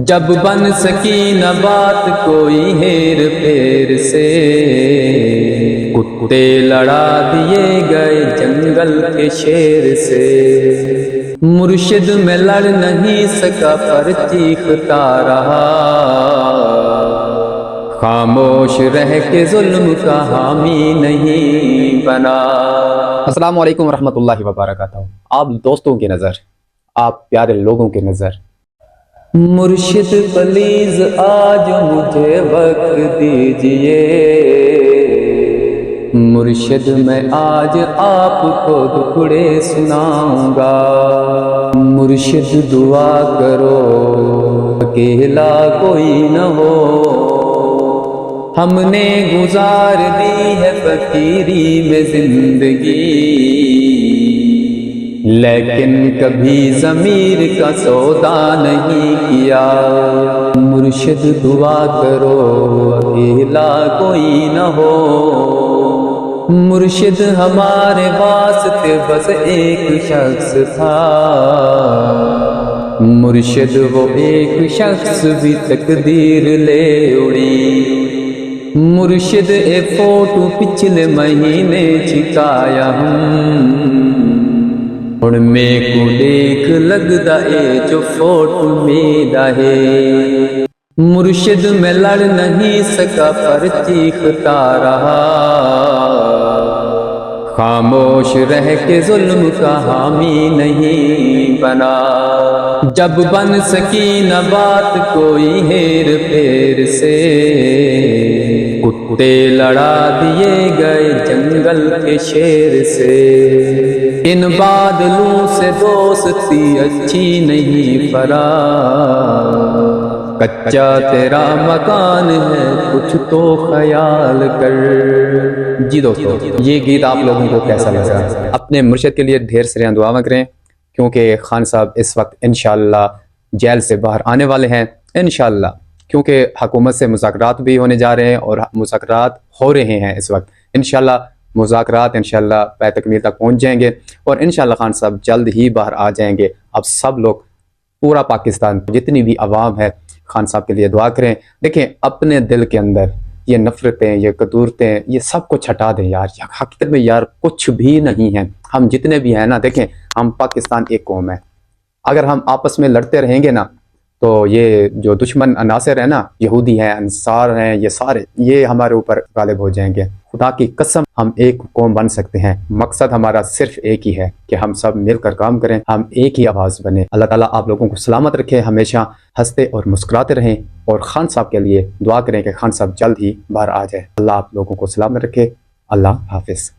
جب بن سکی نہ بات کوئی ہیر پھیر سے، کتے لڑا دیے گئے جنگل کے شیر سے۔ مرشد میں لڑ نہیں سکا پر چیختا رہا، خاموش رہ کے ظلم کا حامی نہیں بنا۔ السلام علیکم ورحمۃ اللہ وبرکاتہ۔ آپ دوستوں کی نظر، آپ پیارے لوگوں کی نظر، مرشد پلیز آج مجھے وقت دیجئے، مرشد میں آج آپ کو ٹکڑے سناؤں گا۔ مرشد دعا کرو اکیلا کوئی نہ ہو، ہم نے گزار دی ہے فقیری میں زندگی، لیکن کبھی ضمیر کا سودا نہیں کیا۔ مرشد دعا کرو اکیلا کوئی نہ ہو، مرشد ہمارے واسطے بس ایک شخص تھا، مرشد وہ ایک شخص بھی تقدیر لے اڑی۔ مرشد اے فوٹو پچھلے مہینے چھکایا ہن میں کو دیکھ لگدا اے جو فوٹو میرا ہے۔ مرشد میں لڑ نہیں سکا پر چیختا رہا، خاموش رہ کے ظلم کا حامی نہیں بنا۔ جب بن سکی نہ بات کوئی ہیر پھیر سے، کتے لڑا دیے گئے جنگل کے شیر سے۔ ان بادلوں سے دوستی اچھی نہیں فرا، کچا تیرا مکان ہے کچھ تو خیال کر۔ جی دوستو، یہ گیت آپ لوگوں کو کیسا لگا؟ اپنے مرشد کے لیے ڈھیر سارے دعا کریں، کیونکہ خان صاحب اس وقت انشاءاللہ جیل سے باہر آنے والے ہیں انشاءاللہ، کیونکہ حکومت سے مذاکرات بھی ہونے جا رہے ہیں اور مذاکرات ہو رہے ہیں اس وقت۔ انشاءاللہ مذاکرات انشاءاللہ پے تکمیل تک پہنچ جائیں گے اور انشاءاللہ خان صاحب جلد ہی باہر آ جائیں گے۔ اب سب لوگ، پورا پاکستان، جتنی بھی عوام ہے، خان صاحب کے لیے دعا کریں۔ دیکھیں اپنے دل کے اندر یہ نفرتیں، یہ قدورتیں، یہ سب کچھ ہٹا دیں یار۔ حقیقت میں یار کچھ بھی نہیں ہے، ہم جتنے بھی ہیں نا، دیکھیں ہم پاکستان ایک قوم ہے۔ اگر ہم آپس میں لڑتے رہیں گے نا تو یہ جو دشمن عناصر ہیں نا، یہودی ہیں، انصار ہیں، یہ سارے یہ ہمارے اوپر غالب ہو جائیں گے۔ خدا کی قسم ہم ایک قوم بن سکتے ہیں۔ مقصد ہمارا صرف ایک ہی ہے کہ ہم سب مل کر کام کریں، ہم ایک ہی آواز بنیں۔ اللہ تعالیٰ آپ لوگوں کو سلامت رکھے، ہمیشہ ہنستے اور مسکراتے رہیں، اور خان صاحب کے لیے دعا کریں کہ خان صاحب جلد ہی باہر آ جائے۔ اللہ آپ لوگوں کو سلامت رکھے۔ اللہ حافظ۔